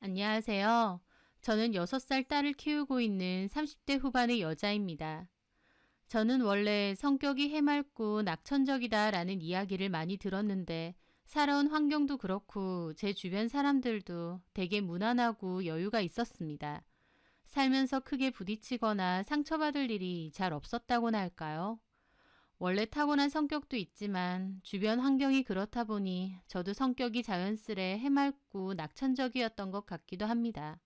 안녕하세요. 저는 6살 딸을 키우고 있는 30대 후반의 여자입니다. 저는 원래 성격이 해맑고 낙천적이다 라는 이야기를 많이 들었는데 살아온 환경도 그렇고 제 주변 사람들도 되게 무난하고 여유가 있었습니다. 살면서 크게 부딪히거나 상처받을 일이 잘 없었다고나 할까요? 원래 타고난 성격도 있지만 주변 환경이 그렇다 보니 저도 성격이 자연스레 해맑고 낙천적이었던 것 같기도 합니다.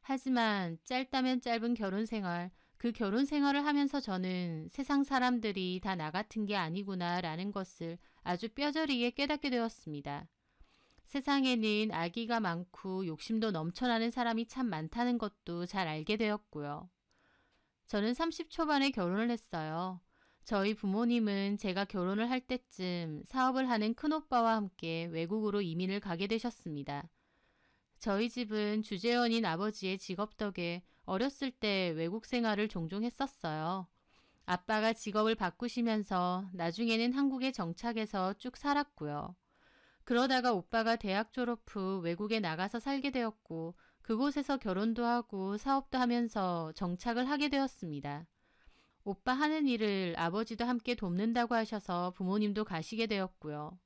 하지만 짧다면 짧은 결혼 생활, 그 결혼 생활을 하면서 저는 세상 사람들이 다 나 같은 게 아니구나 라는 것을 아주 뼈저리게 깨닫게 되었습니다. 세상에는 악의가 많고 욕심도 넘쳐나는 사람이 참 많다는 것도 잘 알게 되었고요. 저는 30 초반에 결혼을 했어요. 저희 부모님은 제가 결혼을 할 때쯤 사업을 하는 큰오빠와 함께 외국으로 이민을 가게 되셨습니다. 저희 집은 주재원인 아버지의 직업 덕에 어렸을 때 외국 생활을 종종 했었어요. 아빠가 직업을 바꾸시면서 나중에는 한국에 정착해서 쭉 살았고요. 그러다가 오빠가 대학 졸업 후 외국에 나가서 살게 되었고 그곳에서 결혼도 하고 사업도 하면서 정착을 하게 되었습니다. 오빠 하는 일을 아버지도 함께 돕는다고 하셔서 부모님도 가시게 되었고요.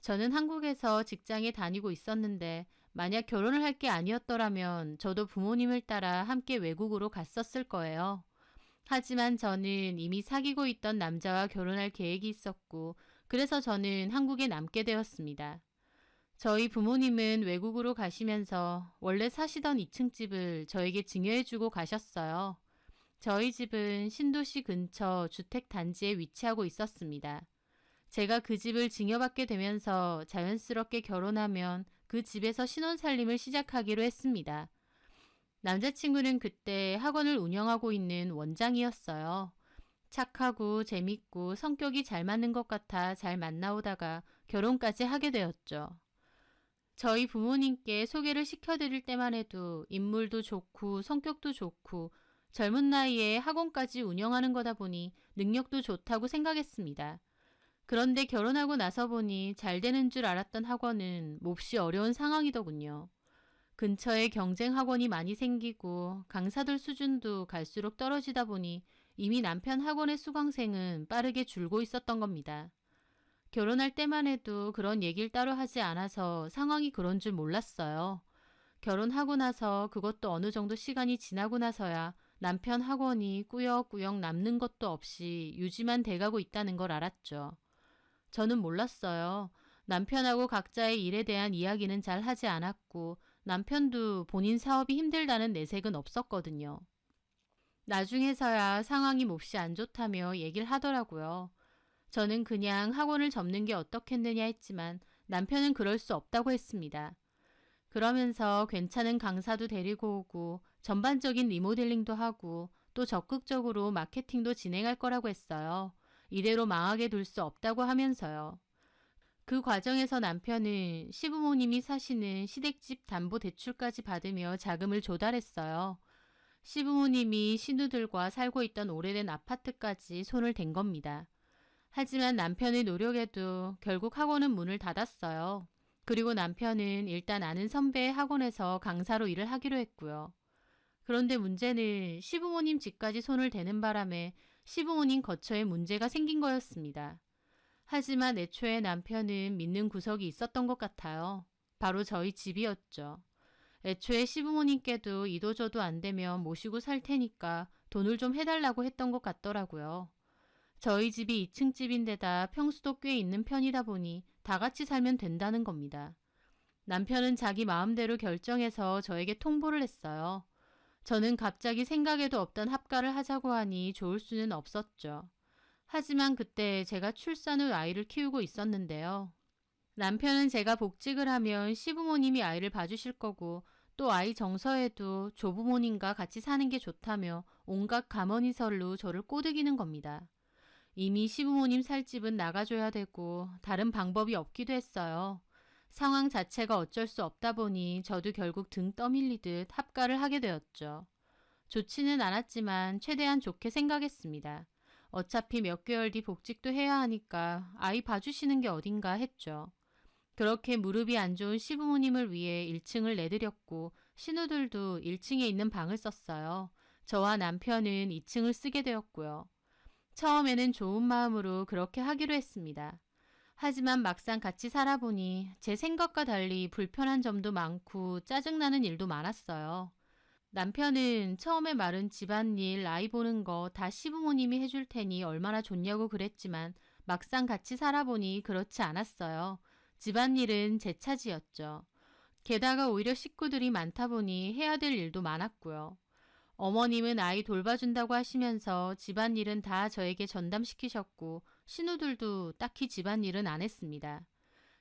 저는 한국에서 직장에 다니고 있었는데 만약 결혼을 할 게 아니었더라면 저도 부모님을 따라 함께 외국으로 갔었을 거예요. 하지만 저는 이미 사귀고 있던 남자와 결혼할 계획이 있었고 그래서 저는 한국에 남게 되었습니다. 저희 부모님은 외국으로 가시면서 원래 사시던 2층 집을 저에게 증여해주고 가셨어요. 저희 집은 신도시 근처 주택 단지에 위치하고 있었습니다. 제가 그 집을 증여받게 되면서 자연스럽게 결혼하면 그 집에서 신혼살림을 시작하기로 했습니다. 남자친구는 그때 학원을 운영하고 있는 원장이었어요. 착하고 재밌고 성격이 잘 맞는 것 같아 잘 만나오다가 결혼까지 하게 되었죠. 저희 부모님께 소개를 시켜드릴 때만 해도 인물도 좋고 성격도 좋고 젊은 나이에 학원까지 운영하는 거다 보니 능력도 좋다고 생각했습니다. 그런데 결혼하고 나서 보니 잘 되는 줄 알았던 학원은 몹시 어려운 상황이더군요. 근처에 경쟁 학원이 많이 생기고 강사들 수준도 갈수록 떨어지다 보니 이미 남편 학원의 수강생은 빠르게 줄고 있었던 겁니다. 결혼할 때만 해도 그런 얘기를 따로 하지 않아서 상황이 그런 줄 몰랐어요. 결혼하고 나서 그것도 어느 정도 시간이 지나고 나서야 남편 학원이 꾸역꾸역 남는 것도 없이 유지만 돼가고 있다는 걸 알았죠. 저는 몰랐어요. 남편하고 각자의 일에 대한 이야기는 잘 하지 않았고 남편도 본인 사업이 힘들다는 내색은 없었거든요. 나중에서야 상황이 몹시 안 좋다며 얘기를 하더라고요. 저는 그냥 학원을 접는 게 어떻겠느냐 했지만 남편은 그럴 수 없다고 했습니다. 그러면서 괜찮은 강사도 데리고 오고 전반적인 리모델링도 하고 또 적극적으로 마케팅도 진행할 거라고 했어요. 이대로 망하게 둘 수 없다고 하면서요. 그 과정에서 남편은 시부모님이 사시는 시댁집 담보대출까지 받으며 자금을 조달했어요. 시부모님이 신우들과 살고 있던 오래된 아파트까지 손을 댄 겁니다. 하지만 남편의 노력에도 결국 학원은 문을 닫았어요. 그리고 남편은 일단 아는 선배의 학원에서 강사로 일을 하기로 했고요. 그런데 문제는 시부모님 집까지 손을 대는 바람에 시부모님 거처에 문제가 생긴 거였습니다. 하지만 애초에 남편은 믿는 구석이 있었던 것 같아요. 바로 저희 집이었죠. 애초에 시부모님께도 이도저도 안 되면 모시고 살 테니까 돈을 좀 해달라고 했던 것 같더라고요. 저희 집이 2층 집인데다 평수도 꽤 있는 편이다 보니 다 같이 살면 된다는 겁니다. 남편은 자기 마음대로 결정해서 저에게 통보를 했어요. 저는 갑자기 생각에도 없던 합가를 하자고 하니 좋을 수는 없었죠. 하지만 그때 제가 출산 후 아이를 키우고 있었는데요. 남편은 제가 복직을 하면 시부모님이 아이를 봐주실 거고 또 아이 정서에도 조부모님과 같이 사는 게 좋다며 온갖 감언이설로 저를 꼬드기는 겁니다. 이미 시부모님 살 집은 나가줘야 되고 다른 방법이 없기도 했어요. 상황 자체가 어쩔 수 없다 보니 저도 결국 등 떠밀리듯 합가를 하게 되었죠. 좋지는 않았지만 최대한 좋게 생각했습니다. 어차피 몇 개월 뒤 복직도 해야 하니까 아이 봐주시는 게 어딘가 했죠. 그렇게 무릎이 안 좋은 시부모님을 위해 1층을 내드렸고 신우들도 1층에 있는 방을 썼어요. 저와 남편은 2층을 쓰게 되었고요. 처음에는 좋은 마음으로 그렇게 하기로 했습니다. 하지만 막상 같이 살아보니 제 생각과 달리 불편한 점도 많고 짜증나는 일도 많았어요. 남편은 처음에 말은 집안일, 아이 보는 거 다 시부모님이 해줄 테니 얼마나 좋냐고 그랬지만 막상 같이 살아보니 그렇지 않았어요. 집안일은 제 차지였죠. 게다가 오히려 식구들이 많다 보니 해야 될 일도 많았고요. 어머님은 아이 돌봐준다고 하시면서 집안일은 다 저에게 전담시키셨고 신우들도 딱히 집안일은 안 했습니다.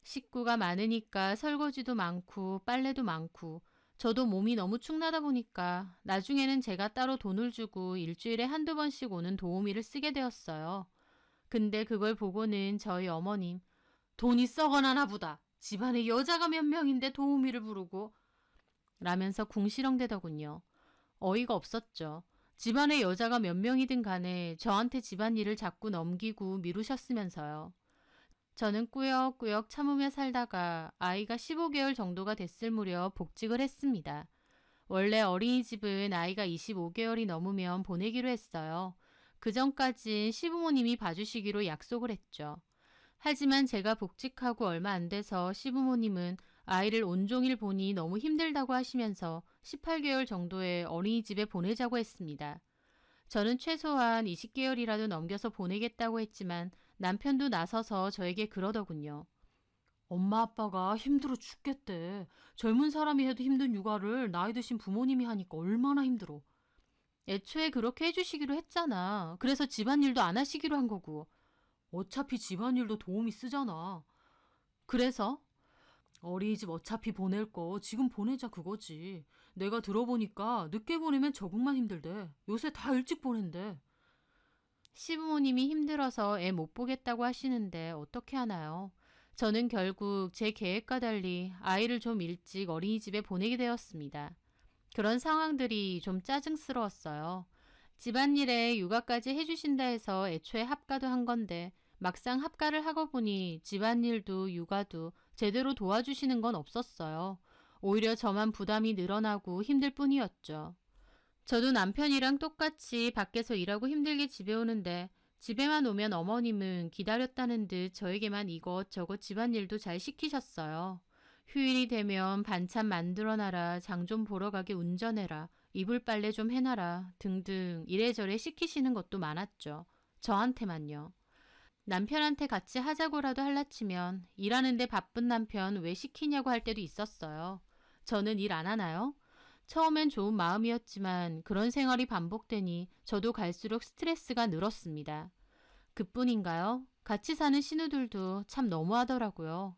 식구가 많으니까 설거지도 많고 빨래도 많고 저도 몸이 너무 축나다 보니까 나중에는 제가 따로 돈을 주고 일주일에 한두 번씩 오는 도우미를 쓰게 되었어요. 근데 그걸 보고는 저희 어머님, 돈이 썩어나나 보다. 집안에 여자가 몇 명인데 도우미를 부르고 라면서 궁시렁대더군요. 어이가 없었죠. 집안에 여자가 몇 명이든 간에 저한테 집안일을 자꾸 넘기고 미루셨으면서요. 저는 꾸역꾸역 참으며 살다가 아이가 15개월 정도가 됐을 무렵 복직을 했습니다. 원래 어린이집은 아이가 25개월이 넘으면 보내기로 했어요. 그 전까진 시부모님이 봐주시기로 약속을 했죠. 하지만 제가 복직하고 얼마 안 돼서 시부모님은 아이를 온종일 보니 너무 힘들다고 하시면서 18개월 정도의 어린이집에 보내자고 했습니다. 저는 최소한 20개월이라도 넘겨서 보내겠다고 했지만 남편도 나서서 저에게 그러더군요. 엄마 아빠가 힘들어 죽겠대. 젊은 사람이 해도 힘든 육아를 나이 드신 부모님이 하니까 얼마나 힘들어. 애초에 그렇게 해주시기로 했잖아. 그래서 집안일도 안 하시기로 한 거고. 어차피 집안일도 도움이 쓰잖아. 그래서? 어린이집 어차피 보낼 거 지금 보내자 그거지. 내가 들어보니까 늦게 보내면 적응만 힘들대. 요새 다 일찍 보낸대. 시부모님이 힘들어서 애 못 보겠다고 하시는데 어떻게 하나요? 저는 결국 제 계획과 달리 아이를 좀 일찍 어린이집에 보내게 되었습니다. 그런 상황들이 좀 짜증스러웠어요. 집안일에 육아까지 해주신다 해서 애초에 합가도 한 건데 막상 합가를 하고 보니 집안일도 육아도 제대로 도와주시는 건 없었어요. 오히려 저만 부담이 늘어나고 힘들 뿐이었죠. 저도 남편이랑 똑같이 밖에서 일하고 힘들게 집에 오는데 집에만 오면 어머님은 기다렸다는 듯 저에게만 이것저것 집안일도 잘 시키셨어요. 휴일이 되면 반찬 만들어놔라, 장 좀 보러 가게 운전해라, 이불 빨래 좀 해놔라 등등 이래저래 시키시는 것도 많았죠. 저한테만요. 남편한테 같이 하자고라도 할라치면 일하는데 바쁜 남편 왜 시키냐고 할 때도 있었어요. 저는 일 안 하나요? 처음엔 좋은 마음이었지만 그런 생활이 반복되니 저도 갈수록 스트레스가 늘었습니다. 그뿐인가요? 같이 사는 신우들도 참 너무하더라고요.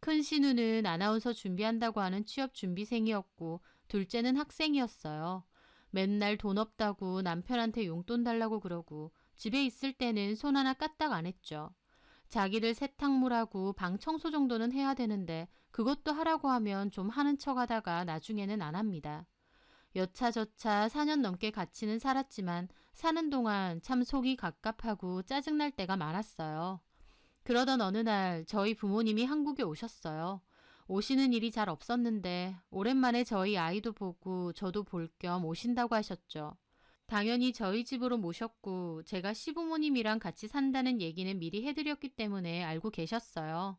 큰 신우는 아나운서 준비한다고 하는 취업 준비생이었고 둘째는 학생이었어요. 맨날 돈 없다고 남편한테 용돈 달라고 그러고 집에 있을 때는 손 하나 까딱 안 했죠. 자기들 세탁물하고 방 청소 정도는 해야 되는데 그것도 하라고 하면 좀 하는 척 하다가 나중에는 안 합니다. 여차저차 4년 넘게 같이는 살았지만 사는 동안 참 속이 갑갑하고 짜증날 때가 많았어요. 그러던 어느 날 저희 부모님이 한국에 오셨어요. 오시는 일이 잘 없었는데 오랜만에 저희 아이도 보고 저도 볼 겸 오신다고 하셨죠. 당연히 저희 집으로 모셨고 제가 시부모님이랑 같이 산다는 얘기는 미리 해드렸기 때문에 알고 계셨어요.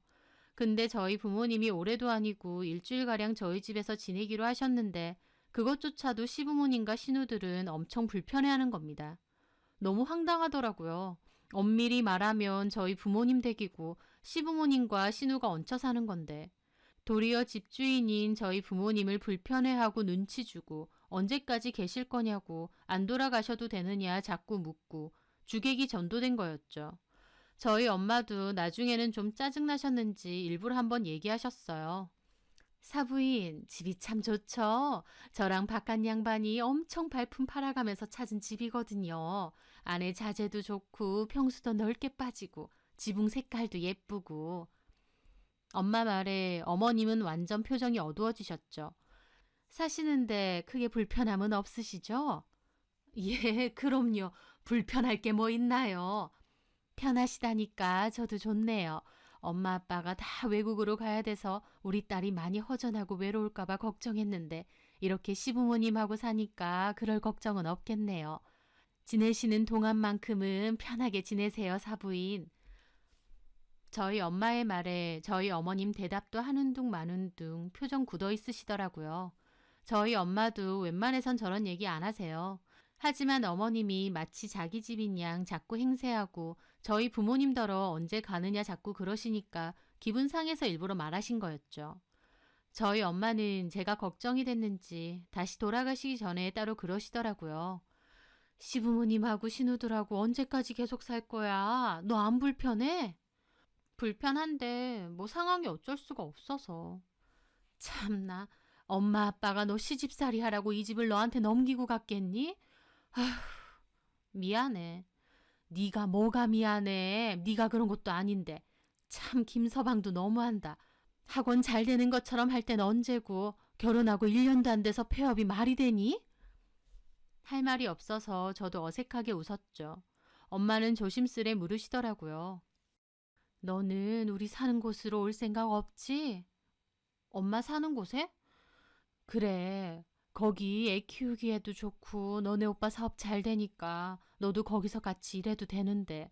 근데 저희 부모님이 올해도 아니고 일주일가량 저희 집에서 지내기로 하셨는데 그것조차도 시부모님과 신우들은 엄청 불편해하는 겁니다. 너무 황당하더라고요. 엄밀히 말하면 저희 부모님 댁이고 시부모님과 신우가 얹혀 사는 건데 도리어 집주인인 저희 부모님을 불편해하고 눈치 주고 언제까지 계실 거냐고 안 돌아가셔도 되느냐 자꾸 묻고 주객이 전도된 거였죠. 저희 엄마도 나중에는 좀 짜증나셨는지 일부러 한번 얘기하셨어요. 사부인, 집이 참 좋죠? 저랑 바깥 양반이 엄청 발품 팔아가면서 찾은 집이거든요. 안에 자재도 좋고 평수도 넓게 빠지고 지붕 색깔도 예쁘고. 엄마 말에 어머님은 완전 표정이 어두워지셨죠. 사시는데 크게 불편함은 없으시죠? 예, 그럼요. 불편할 게 뭐 있나요? 편하시다니까 저도 좋네요. 엄마 아빠가 다 외국으로 가야 돼서 우리 딸이 많이 허전하고 외로울까 봐 걱정했는데 이렇게 시부모님하고 사니까 그럴 걱정은 없겠네요. 지내시는 동안만큼은 편하게 지내세요, 사부인. 저희 엄마의 말에 저희 어머님 대답도 하는 둥 마는 둥 표정 굳어 있으시더라고요. 저희 엄마도 웬만해선 저런 얘기 안 하세요. 하지만 어머님이 마치 자기 집인 양 자꾸 행세하고 저희 부모님더러 언제 가느냐 자꾸 그러시니까 기분 상해서 일부러 말하신 거였죠. 저희 엄마는 제가 걱정이 됐는지 다시 돌아가시기 전에 따로 그러시더라고요. 시부모님하고 신우들하고 언제까지 계속 살 거야? 너 안 불편해? 불편한데 뭐 상황이 어쩔 수가 없어서. 참나, 엄마 아빠가 너 시집살이 하라고 이 집을 너한테 넘기고 갔겠니? 아휴, 미안해. 네가 뭐가 미안해. 네가 그런 것도 아닌데. 참 김서방도 너무한다. 학원 잘 되는 것처럼 할 땐 언제고 결혼하고 1년도 안 돼서 폐업이 말이 되니? 할 말이 없어서 저도 어색하게 웃었죠. 엄마는 조심스레 물으시더라고요. 너는 우리 사는 곳으로 올 생각 없지? 엄마 사는 곳에? 그래. 거기 애 키우기에도 좋고 너네 오빠 사업 잘 되니까 너도 거기서 같이 일해도 되는데.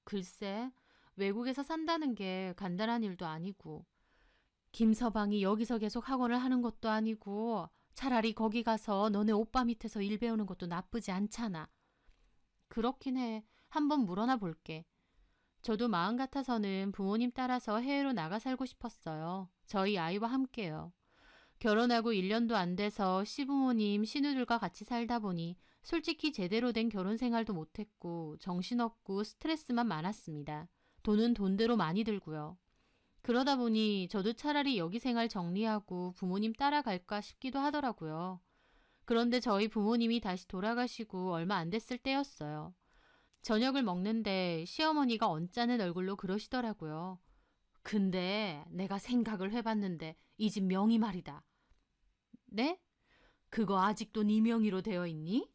글쎄, 외국에서 산다는 게 간단한 일도 아니고 김서방이 여기서 계속 학원을 하는 것도 아니고 차라리 거기 가서 너네 오빠 밑에서 일 배우는 것도 나쁘지 않잖아. 그렇긴 해. 한번 물어나 볼게. 저도 마음 같아서는 부모님 따라서 해외로 나가 살고 싶었어요. 저희 아이와 함께요. 결혼하고 1년도 안 돼서 시부모님, 시누들과 같이 살다 보니 솔직히 제대로 된 결혼 생활도 못했고 정신없고 스트레스만 많았습니다. 돈은 돈대로 많이 들고요. 그러다 보니 저도 차라리 여기 생활 정리하고 부모님 따라갈까 싶기도 하더라고요. 그런데 저희 부모님이 다시 돌아가시고 얼마 안 됐을 때였어요. 저녁을 먹는데 시어머니가 언짢은 얼굴로 그러시더라고요. 근데 내가 생각을 해봤는데 이 집 명의 말이다. 네? 그거 아직도 네 명의로 되어 있니?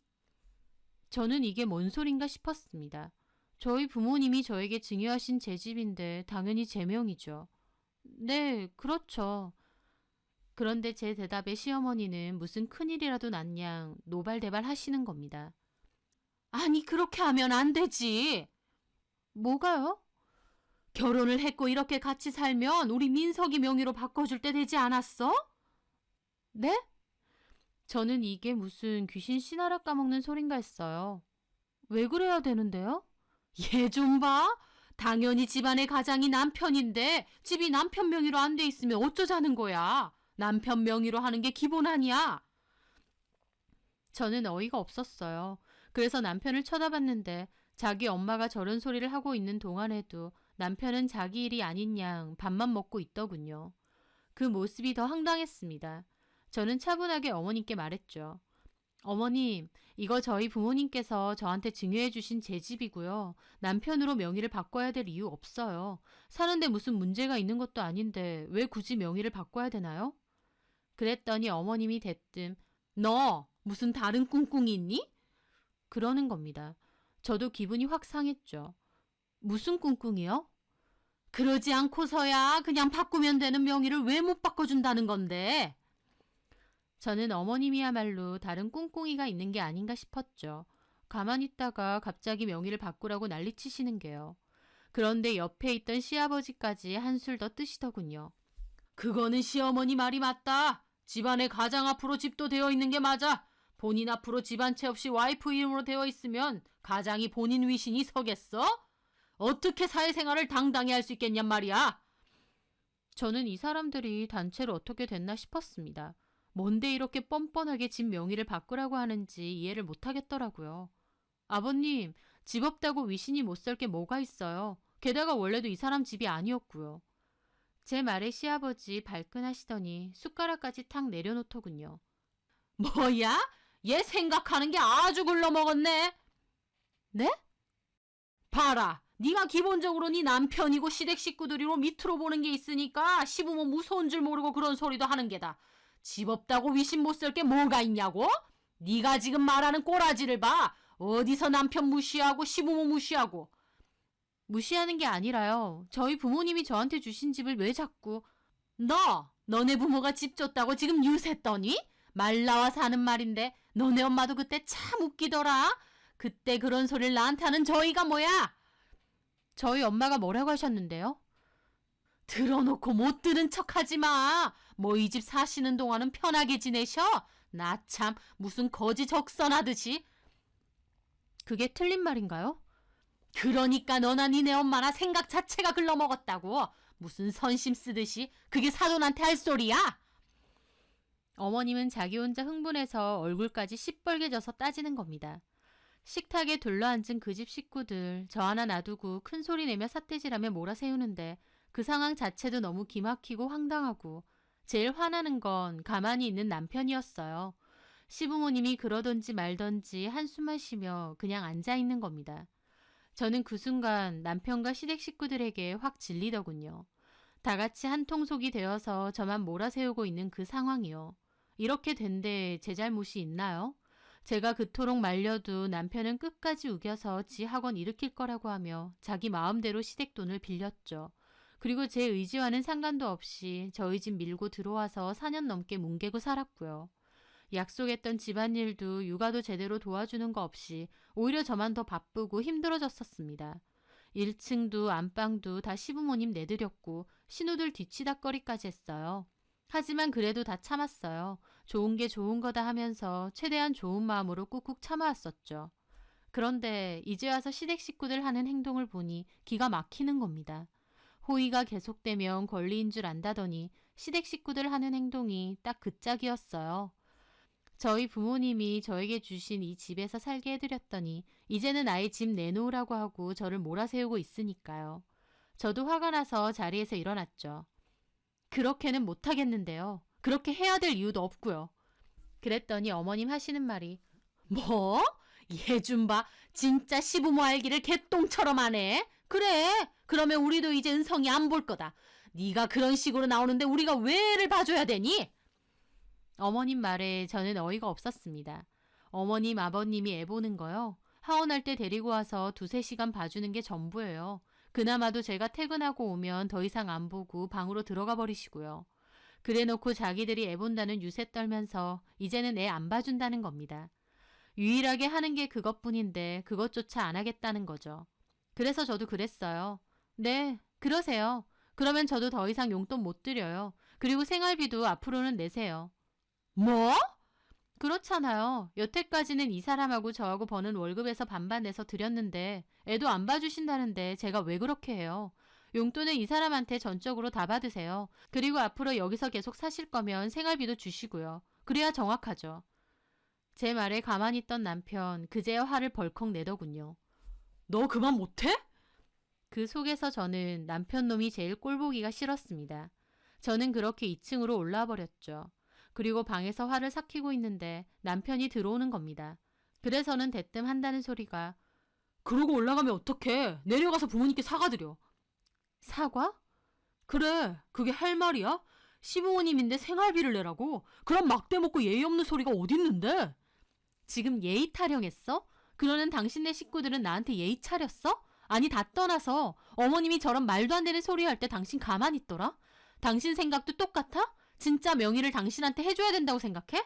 저는 이게 뭔 소린가 싶었습니다. 저희 부모님이 저에게 증여하신 제 집인데 당연히 제 명의죠. 네, 그렇죠. 그런데 제 대답에 시어머니는 무슨 큰일이라도 난 양 노발대발 하시는 겁니다. 아니, 그렇게 하면 안 되지. 뭐가요? 결혼을 했고 이렇게 같이 살면 우리 민석이 명의로 바꿔줄 때 되지 않았어? 네? 저는 이게 무슨 귀신 씨나라 까먹는 소린가 했어요. 왜 그래야 되는데요? 얘 좀 봐. 당연히 집안의 가장이 남편인데 집이 남편 명의로 안 돼 있으면 어쩌자는 거야. 남편 명의로 하는 게 기본 아니야. 저는 어이가 없었어요. 그래서 남편을 쳐다봤는데 자기 엄마가 저런 소리를 하고 있는 동안에도 남편은 자기 일이 아닌 양 밥만 먹고 있더군요. 그 모습이 더 황당했습니다. 저는 차분하게 어머님께 말했죠. 어머님, 이거 저희 부모님께서 저한테 증여해 주신 제 집이고요. 남편으로 명의를 바꿔야 될 이유 없어요. 사는데 무슨 문제가 있는 것도 아닌데 왜 굳이 명의를 바꿔야 되나요? 그랬더니 어머님이 대뜸 너 무슨 다른 꿍꿍이 있니? 그러는 겁니다. 저도 기분이 확 상했죠. 무슨 꿍꿍이요? 그러지 않고서야 그냥 바꾸면 되는 명의를 왜 못 바꿔준다는 건데. 저는 어머님이야말로 다른 꿍꿍이가 있는 게 아닌가 싶었죠. 가만히 있다가 갑자기 명의를 바꾸라고 난리치시는 게요. 그런데 옆에 있던 시아버지까지 한술 더 뜨시더군요. 그거는 시어머니 말이 맞다. 집안의 가장 앞으로 집도 되어 있는 게 맞아. 본인 앞으로 집안 채 없이 와이프 이름으로 되어 있으면 가장이 본인 위신이 서겠어? 어떻게 사회생활을 당당히 할 수 있겠냔 말이야. 저는 이 사람들이 단체로 어떻게 됐나 싶었습니다. 뭔데 이렇게 뻔뻔하게 집 명의를 바꾸라고 하는지 이해를 못하겠더라고요. 아버님, 집 없다고 위신이 못 설 게 뭐가 있어요. 게다가 원래도 이 사람 집이 아니었고요. 제 말에 시아버지 발끈하시더니 숟가락까지 탁 내려놓더군요. 뭐야? 얘 생각하는 게 아주 글러먹었네. 네? 봐라. 네가 기본적으로 네 남편이고 시댁 식구들이로 밑으로 보는 게 있으니까 시부모 무서운 줄 모르고 그런 소리도 하는 게다. 집 없다고 위신 못 쓸 게 뭐가 있냐고? 네가 지금 말하는 꼬라지를 봐. 어디서 남편 무시하고 시부모 무시하고. 무시하는 게 아니라요. 저희 부모님이 저한테 주신 집을 왜 자꾸 너네 부모가 집 줬다고 지금 유세떠니? 말 나와서 하는 말인데 너네 엄마도 그때 참 웃기더라. 그때 그런 소리를 나한테 하는 저희가 뭐야? 저희 엄마가 뭐라고 하셨는데요? 들어놓고 못 들은 척하지 마. 뭐 이 집 사시는 동안은 편하게 지내셔. 나 참 무슨 거지 적선하듯이. 그게 틀린 말인가요? 그러니까 너나 니네 엄마나 생각 자체가 글러먹었다고. 무슨 선심 쓰듯이 그게 사돈한테 할 소리야? 어머님은 자기 혼자 흥분해서 얼굴까지 시뻘개져서 따지는 겁니다. 식탁에 둘러앉은 그 집 식구들 저 하나 놔두고 큰 소리 내며 삿대질하며 몰아세우는데 그 상황 자체도 너무 기막히고 황당하고 제일 화나는 건 가만히 있는 남편이었어요. 시부모님이 그러던지 말던지 한숨만 쉬며 그냥 앉아있는 겁니다. 저는 그 순간 남편과 시댁 식구들에게 확 질리더군요. 다 같이 한 통속이 되어서 저만 몰아세우고 있는 그 상황이요. 이렇게 된데 제 잘못이 있나요? 제가 그토록 말려도 남편은 끝까지 우겨서 지 학원 일으킬 거라고 하며 자기 마음대로 시댁 돈을 빌렸죠. 그리고 제 의지와는 상관도 없이 저희 집 밀고 들어와서 4년 넘게 뭉개고 살았고요. 약속했던 집안일도 육아도 제대로 도와주는 거 없이 오히려 저만 더 바쁘고 힘들어졌었습니다. 1층도 안방도 다 시부모님 내드렸고 신우들 뒤치다꺼리까지 했어요. 하지만 그래도 다 참았어요. 좋은 게 좋은 거다 하면서 최대한 좋은 마음으로 꾹꾹 참아왔었죠. 그런데 이제 와서 시댁 식구들 하는 행동을 보니 기가 막히는 겁니다. 호의가 계속되면 권리인 줄 안다더니 시댁 식구들 하는 행동이 딱 그 짝이었어요. 저희 부모님이 저에게 주신 이 집에서 살게 해드렸더니 이제는 아예 집 내놓으라고 하고 저를 몰아세우고 있으니까요. 저도 화가 나서 자리에서 일어났죠. 그렇게는 못하겠는데요. 그렇게 해야 될 이유도 없고요. 그랬더니 어머님 하시는 말이 뭐? 얘 좀 봐. 진짜 시부모 알기를 개똥처럼 하네. 그래. 그러면 우리도 이제 은성이 안 볼 거다. 네가 그런 식으로 나오는데 우리가 왜 애를 봐줘야 되니? 어머님 말에 저는 어이가 없었습니다. 어머님, 아버님이 애 보는 거요. 하원할 때 데리고 와서 2-3시간 봐주는 게 전부예요. 그나마도 제가 퇴근하고 오면 더 이상 안 보고 방으로 들어가 버리시고요. 그래놓고 자기들이 애 본다는 유세 떨면서 이제는 애 안 봐준다는 겁니다. 유일하게 하는 게 그것뿐인데 그것조차 안 하겠다는 거죠. 그래서 저도 그랬어요. 네, 그러세요. 그러면 저도 더 이상 용돈 못 드려요. 그리고 생활비도 앞으로는 내세요. 뭐? 그렇잖아요. 여태까지는 이 사람하고 저하고 버는 월급에서 반반 내서 드렸는데 애도 안 봐주신다는데 제가 왜 그렇게 해요? 용돈은 이 사람한테 전적으로 다 받으세요. 그리고 앞으로 여기서 계속 사실 거면 생활비도 주시고요. 그래야 정확하죠. 제 말에 가만히 있던 남편 그제야 화를 벌컥 내더군요. 너 그만 못해? 그 속에서 저는 남편 놈이 제일 꼴보기가 싫었습니다. 저는 그렇게 2층으로 올라와 버렸죠. 그리고 방에서 화를 삭히고 있는데 남편이 들어오는 겁니다. 그래서는 대뜸 한다는 소리가 그러고 올라가면 어떡해. 내려가서 부모님께 사과드려. 사과? 그래, 그게 할 말이야? 시부모님인데 생활비를 내라고? 그럼 막대 먹고 예의 없는 소리가 어딨는데? 지금 예의 타령했어? 그러는 당신네 식구들은 나한테 예의 차렸어? 아니 다 떠나서 어머님이 저런 말도 안 되는 소리 할 때 당신 가만히 있더라? 당신 생각도 똑같아? 진짜 명의를 당신한테 해줘야 된다고 생각해?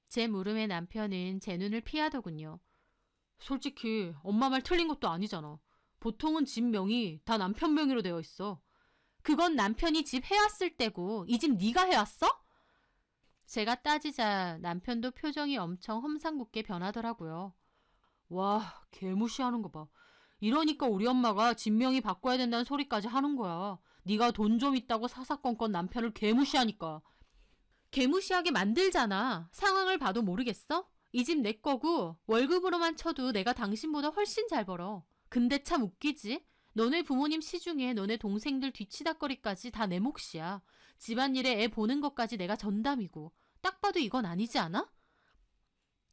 제 물음에 남편은 제 눈을 피하더군요. 솔직히 엄마 말 틀린 것도 아니잖아. 보통은 집 명의 다 남편 명의로 되어 있어. 그건 남편이 집 해왔을 때고 이 집 네가 해왔어? 제가 따지자 남편도 표정이 엄청 험상궂게 변하더라고요. 와, 개무시하는 거 봐. 이러니까 우리 엄마가 집 명의 바꿔야 된다는 소리까지 하는 거야. 네가 돈 좀 있다고 사사건건 남편을 개무시하니까. 개무시하게 만들잖아. 상황을 봐도 모르겠어? 이 집 내 거고 월급으로만 쳐도 내가 당신보다 훨씬 잘 벌어. 근데 참 웃기지? 너네 부모님 시중에 너네 동생들 뒤치다꺼리까지 다 내 몫이야. 집안일에 애 보는 것까지 내가 전담이고. 딱 봐도 이건 아니지 않아?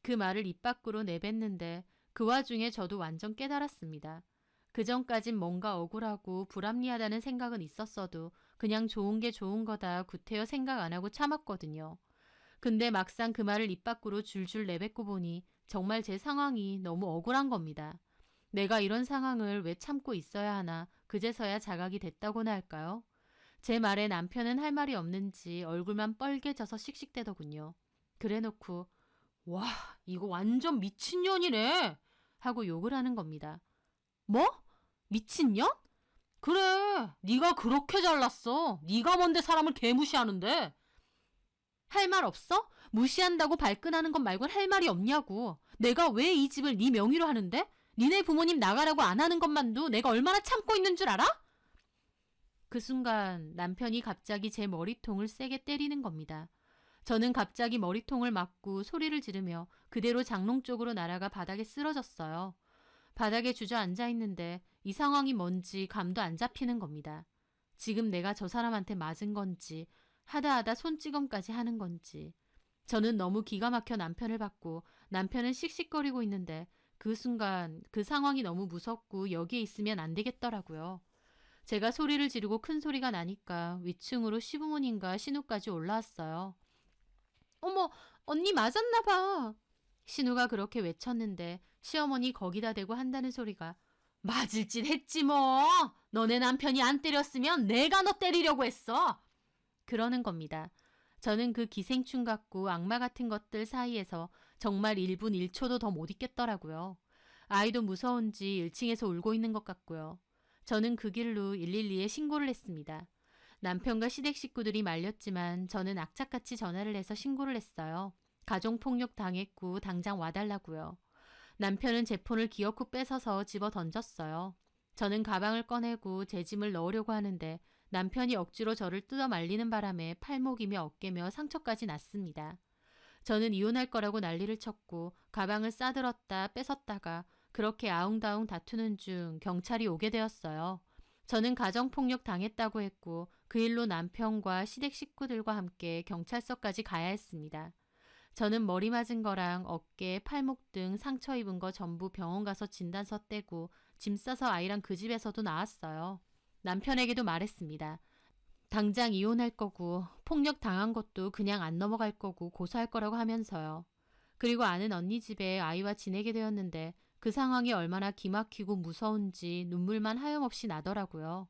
그 말을 입 밖으로 내뱉는데 그 와중에 저도 완전 깨달았습니다. 그전까진 뭔가 억울하고 불합리하다는 생각은 있었어도 그냥 좋은 게 좋은 거다 구태여 생각 안 하고 참았거든요. 근데 막상 그 말을 입 밖으로 줄줄 내뱉고 보니 정말 제 상황이 너무 억울한 겁니다. 내가 이런 상황을 왜 참고 있어야 하나 그제서야 자각이 됐다고나 할까요? 제 말에 남편은 할 말이 없는지 얼굴만 뻘개져서 씩씩대더군요. 그래놓고 와, 이거 완전 미친년이네 하고 욕을 하는 겁니다. 뭐? 미친년? 그래, 네가 그렇게 잘났어. 네가 뭔데 사람을 개무시하는데. 할 말 없어? 무시한다고 발끈하는 것 말곤 할 말이 없냐고. 내가 왜 이 집을 네 명의로 하는데? 니네 부모님 나가라고 안 하는 것만도 내가 얼마나 참고 있는 줄 알아? 그 순간 남편이 갑자기 제 머리통을 세게 때리는 겁니다. 저는 갑자기 머리통을 맞고 소리를 지르며 그대로 장롱 쪽으로 날아가 바닥에 쓰러졌어요. 바닥에 주저앉아 있는데 이 상황이 뭔지 감도 안 잡히는 겁니다. 지금 내가 저 사람한테 맞은 건지 하다 손찌검까지 하는 건지. 저는 너무 기가 막혀 남편을 봤고 남편은 씩씩거리고 있는데 그 순간 그 상황이 너무 무섭고 여기에 있으면 안 되겠더라고요. 제가 소리를 지르고 큰 소리가 나니까 위층으로 시부모님과 신우까지 올라왔어요. 어머, 언니 맞았나 봐. 신우가 그렇게 외쳤는데 시어머니 거기다 대고 한다는 소리가 맞을 짓 했지 뭐. 너네 남편이 안 때렸으면 내가 너 때리려고 했어. 그러는 겁니다. 저는 그 기생충 같고 악마 같은 것들 사이에서 정말 1분 1초도 더 못 있겠더라고요. 아이도 무서운지 1층에서 울고 있는 것 같고요. 저는 그 길로 112에 신고를 했습니다. 남편과 시댁 식구들이 말렸지만 저는 악착같이 전화를 해서 신고를 했어요. 가정폭력 당했고 당장 와달라고요. 남편은 제 폰을 기어코 뺏어서 집어 던졌어요. 저는 가방을 꺼내고 제 짐을 넣으려고 하는데 남편이 억지로 저를 뜯어 말리는 바람에 팔목이며 어깨며 상처까지 났습니다. 저는 이혼할 거라고 난리를 쳤고 가방을 싸들었다 뺏었다가 그렇게 아웅다웅 다투는 중 경찰이 오게 되었어요. 저는 가정폭력 당했다고 했고 그 일로 남편과 시댁 식구들과 함께 경찰서까지 가야 했습니다. 저는 머리 맞은 거랑 어깨, 팔목 등 상처 입은 거 전부 병원 가서 진단서 떼고 짐 싸서 아이랑 그 집에서도 나왔어요. 남편에게도 말했습니다. 당장 이혼할 거고 폭력 당한 것도 그냥 안 넘어갈 거고 고소할 거라고 하면서요. 그리고 아는 언니 집에 아이와 지내게 되었는데 그 상황이 얼마나 기막히고 무서운지 눈물만 하염없이 나더라고요.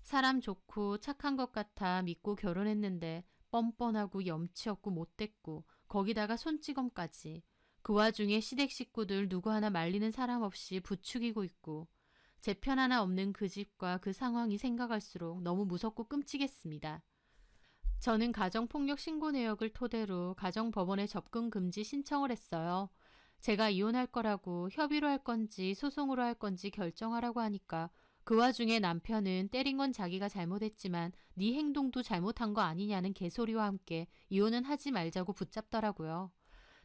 사람 좋고 착한 것 같아 믿고 결혼했는데 뻔뻔하고 염치 없고 못됐고 거기다가 손찌검까지. 그 와중에 시댁 식구들 누구 하나 말리는 사람 없이 부추기고 있고 제 편 하나 없는 그 집과 그 상황이 생각할수록 너무 무섭고 끔찍했습니다. 저는 가정폭력 신고 내역을 토대로 가정법원에 접근 금지 신청을 했어요. 제가 이혼할 거라고 협의로 할 건지 소송으로 할 건지 결정하라고 하니까 그 와중에 남편은 때린 건 자기가 잘못했지만 네 행동도 잘못한 거 아니냐는 개소리와 함께 이혼은 하지 말자고 붙잡더라고요.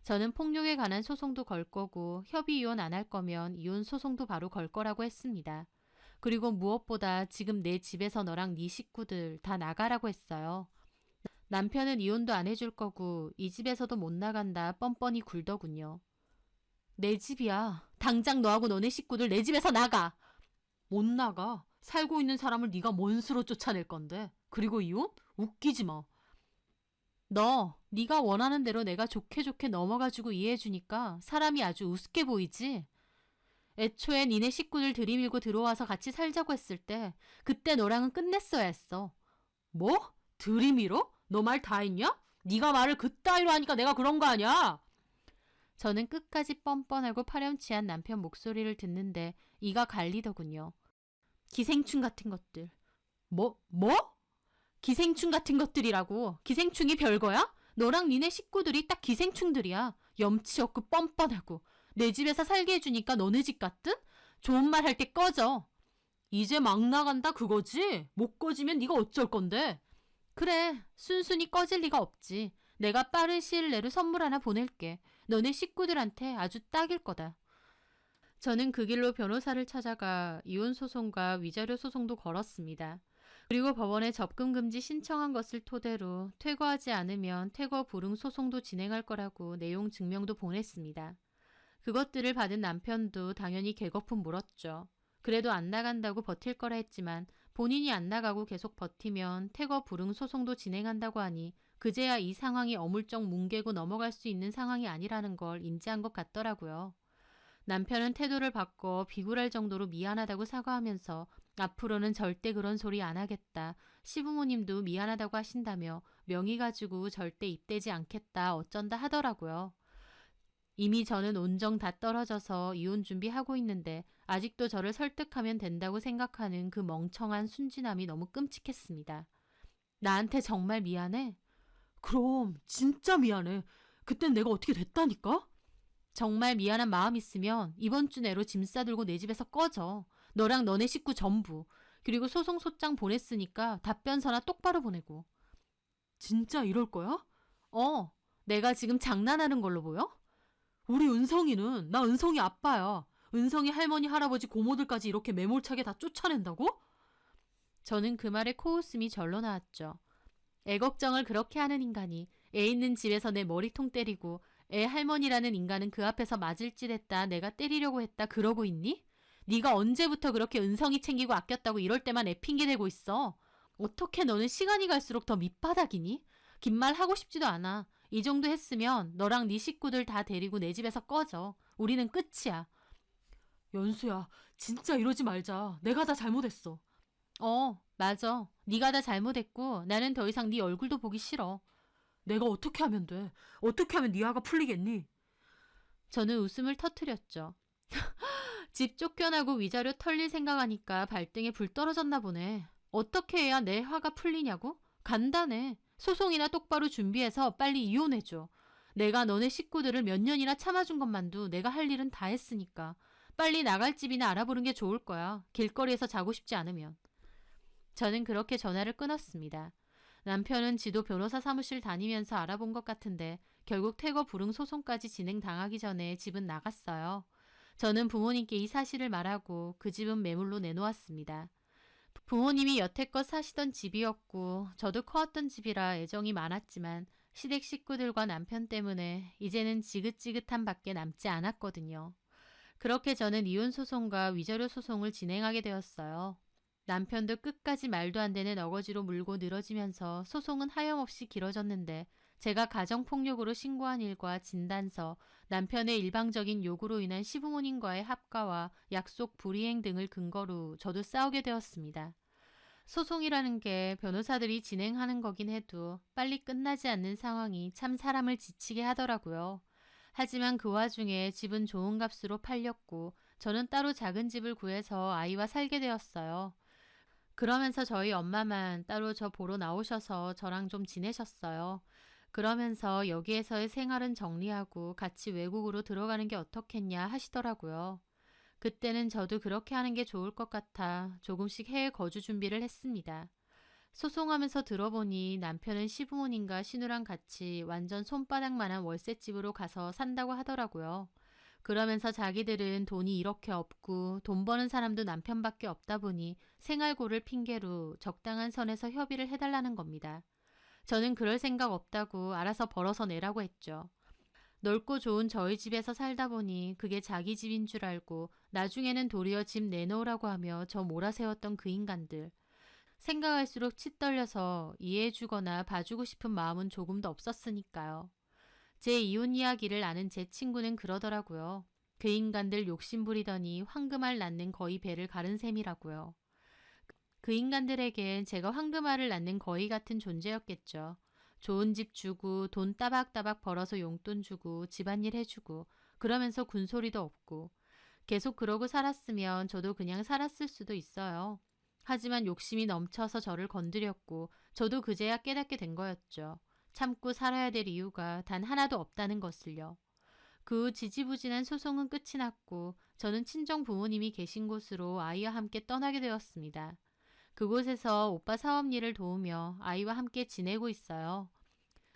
저는 폭력에 관한 소송도 걸 거고 협의 이혼 안 할 거면 이혼 소송도 바로 걸 거라고 했습니다. 그리고 무엇보다 지금 내 집에서 너랑 네 식구들 다 나가라고 했어요. 남편은 이혼도 안 해줄 거고 이 집에서도 못 나간다 뻔뻔히 굴더군요. 내 집이야. 당장 너하고 너네 식구들 내 집에서 나가. 못 나가. 살고 있는 사람을 네가 뭔 수로 쫓아낼 건데. 그리고 이혼? 웃기지 마. 네가 원하는 대로 내가 좋게 좋게 넘어가지고 이해해주니까 사람이 아주 우습게 보이지? 애초에 니네 식구들 들이밀고 들어와서 같이 살자고 했을 때 그때 너랑은 끝냈어야 했어. 뭐? 들이밀어? 너 말 다 했냐? 네가 말을 그따위로 하니까 내가 그런 거 아니야? 저는 끝까지 뻔뻔하고 파렴치한 남편 목소리를 듣는데 이가 갈리더군요. 기생충 같은 것들. 뭐? 기생충 같은 것들이라고. 기생충이 별거야? 너랑 니네 식구들이 딱 기생충들이야. 염치 없고 뻔뻔하고. 내 집에서 살게 해주니까 너네 집 같든? 좋은 말 할 때 꺼져. 이제 막 나간다 그거지? 못 꺼지면 네가 어쩔 건데? 그래, 순순히 꺼질 리가 없지. 내가 빠른 시일 내로 선물 하나 보낼게. 너네 식구들한테 아주 딱일 거다. 저는 그 길로 변호사를 찾아가 이혼 소송과 위자료 소송도 걸었습니다. 그리고 법원에 접근 금지 신청한 것을 토대로 퇴거하지 않으면 퇴거 불응 소송도 진행할 거라고 내용 증명도 보냈습니다. 그것들을 받은 남편도 당연히 개거품 물었죠. 그래도 안 나간다고 버틸 거라 했지만 본인이 안 나가고 계속 버티면 퇴거 불응 소송도 진행한다고 하니 그제야 이 상황이 어물쩍 뭉개고 넘어갈 수 있는 상황이 아니라는 걸 인지한 것 같더라고요. 남편은 태도를 바꿔 비굴할 정도로 미안하다고 사과하면서 앞으로는 절대 그런 소리 안 하겠다. 시부모님도 미안하다고 하신다며 명의 가지고 절대 입대지 않겠다 어쩐다 하더라고요. 이미 저는 온정 다 떨어져서 이혼 준비하고 있는데 아직도 저를 설득하면 된다고 생각하는 그 멍청한 순진함이 너무 끔찍했습니다. 나한테 정말 미안해? 그럼 진짜 미안해. 그땐 내가 어떻게 됐다니까? 정말 미안한 마음 있으면 이번 주 내로 짐 싸들고 내 집에서 꺼져. 너랑 너네 식구 전부. 그리고 소송 소장 보냈으니까 답변서나 똑바로 보내고. 진짜 이럴 거야? 내가 지금 장난하는 걸로 보여? 우리 은성이는 나 은성이 아빠야. 은성이 할머니 할아버지 고모들까지 이렇게 매몰차게 다 쫓아낸다고? 저는 그 말에 코웃음이 절로 나왔죠. 애 걱정을 그렇게 하는 인간이 애 있는 집에서 내 머리통 때리고 애 할머니라는 인간은 그 앞에서 맞을 짓 했다 내가 때리려고 했다 그러고 있니? 네가 언제부터 그렇게 은성이 챙기고 아꼈다고 이럴 때만 애 핑계 대고 있어. 어떻게 너는 시간이 갈수록 더 밑바닥이니? 긴 말 하고 싶지도 않아. 이 정도 했으면 너랑 네 식구들 다 데리고 내 집에서 꺼져. 우리는 끝이야. 연수야, 진짜 이러지 말자. 내가 다 잘못했어. 맞아. 네가 다 잘못했고 나는 더 이상 네 얼굴도 보기 싫어. 내가 어떻게 하면 돼? 어떻게 하면 네 화가 풀리겠니? 저는 웃음을 터뜨렸죠. 집 쫓겨나고 위자료 털릴 생각하니까 발등에 불 떨어졌나 보네. 어떻게 해야 내 화가 풀리냐고? 간단해. 소송이나 똑바로 준비해서 빨리 이혼해줘. 내가 너네 식구들을 몇 년이나 참아준 것만도 내가 할 일은 다 했으니까. 빨리 나갈 집이나 알아보는 게 좋을 거야. 길거리에서 자고 싶지 않으면. 저는 그렇게 전화를 끊었습니다. 남편은 지도 변호사 사무실 다니면서 알아본 것 같은데 결국 퇴거 불응 소송까지 진행당하기 전에 집은 나갔어요. 저는 부모님께 이 사실을 말하고 그 집은 매물로 내놓았습니다. 부모님이 여태껏 사시던 집이었고 저도 커왔던 집이라 애정이 많았지만 시댁 식구들과 남편 때문에 이제는 지긋지긋한 밖에 남지 않았거든요. 그렇게 저는 이혼 소송과 위자료 소송을 진행하게 되었어요. 남편도 끝까지 말도 안 되는 어거지로 물고 늘어지면서 소송은 하염없이 길어졌는데 제가 가정폭력으로 신고한 일과 진단서, 남편의 일방적인 요구로 인한 시부모님과의 합가와 약속 불이행 등을 근거로 저도 싸우게 되었습니다. 소송이라는 게 변호사들이 진행하는 거긴 해도 빨리 끝나지 않는 상황이 참 사람을 지치게 하더라고요. 하지만 그 와중에 집은 좋은 값으로 팔렸고 저는 따로 작은 집을 구해서 아이와 살게 되었어요. 그러면서 저희 엄마만 따로 저 보러 나오셔서 저랑 좀 지내셨어요. 그러면서 여기에서의 생활은 정리하고 같이 외국으로 들어가는 게 어떻겠냐 하시더라고요. 그때는 저도 그렇게 하는 게 좋을 것 같아 조금씩 해외 거주 준비를 했습니다. 소송하면서 들어보니 남편은 시부모님과 신우랑 같이 완전 손바닥만한 월세집으로 가서 산다고 하더라고요. 그러면서 자기들은 돈이 이렇게 없고 돈 버는 사람도 남편밖에 없다 보니 생활고를 핑계로 적당한 선에서 협의를 해달라는 겁니다. 저는 그럴 생각 없다고 알아서 벌어서 내라고 했죠. 넓고 좋은 저희 집에서 살다 보니 그게 자기 집인 줄 알고 나중에는 도리어 집 내놓으라고 하며 저 몰아세웠던 그 인간들. 생각할수록 치 떨려서 이해해주거나 봐주고 싶은 마음은 조금도 없었으니까요. 제 이혼 이야기를 아는 제 친구는 그러더라고요. 그 인간들 욕심부리더니 황금알 낳는 거위 배를 가른 셈이라고요. 그 인간들에겐 제가 황금알을 낳는 거위 같은 존재였겠죠. 좋은 집 주고 돈 따박따박 벌어서 용돈 주고 집안일 해주고 그러면서 군소리도 없고 계속 그러고 살았으면 저도 그냥 살았을 수도 있어요. 하지만 욕심이 넘쳐서 저를 건드렸고 저도 그제야 깨닫게 된 거였죠. 참고 살아야 될 이유가 단 하나도 없다는 것을요. 그 후 지지부진한 소송은 끝이 났고 저는 친정 부모님이 계신 곳으로 아이와 함께 떠나게 되었습니다. 그곳에서 오빠 사업 일을 도우며 아이와 함께 지내고 있어요.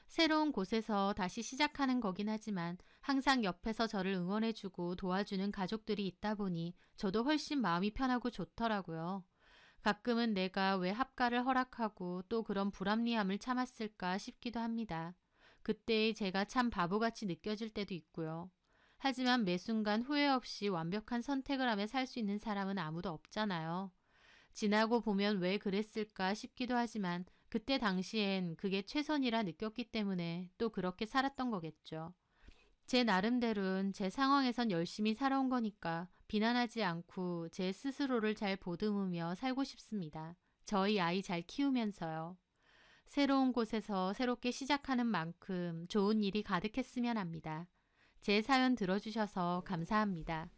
새로운 곳에서 다시 시작하는 거긴 하지만 항상 옆에서 저를 응원해주고 도와주는 가족들이 있다 보니 저도 훨씬 마음이 편하고 좋더라고요. 가끔은 내가 왜 합가를 허락하고 또 그런 불합리함을 참았을까 싶기도 합니다. 그때 제가 참 바보같이 느껴질 때도 있고요. 하지만 매 순간 후회 없이 완벽한 선택을 하며 살 수 있는 사람은 아무도 없잖아요. 지나고 보면 왜 그랬을까 싶기도 하지만 그때 당시엔 그게 최선이라 느꼈기 때문에 또 그렇게 살았던 거겠죠. 제 나름대로는 제 상황에선 열심히 살아온 거니까 비난하지 않고 제 스스로를 잘 보듬으며 살고 싶습니다. 저희 아이 잘 키우면서요. 새로운 곳에서 새롭게 시작하는 만큼 좋은 일이 가득했으면 합니다. 제 사연 들어주셔서 감사합니다.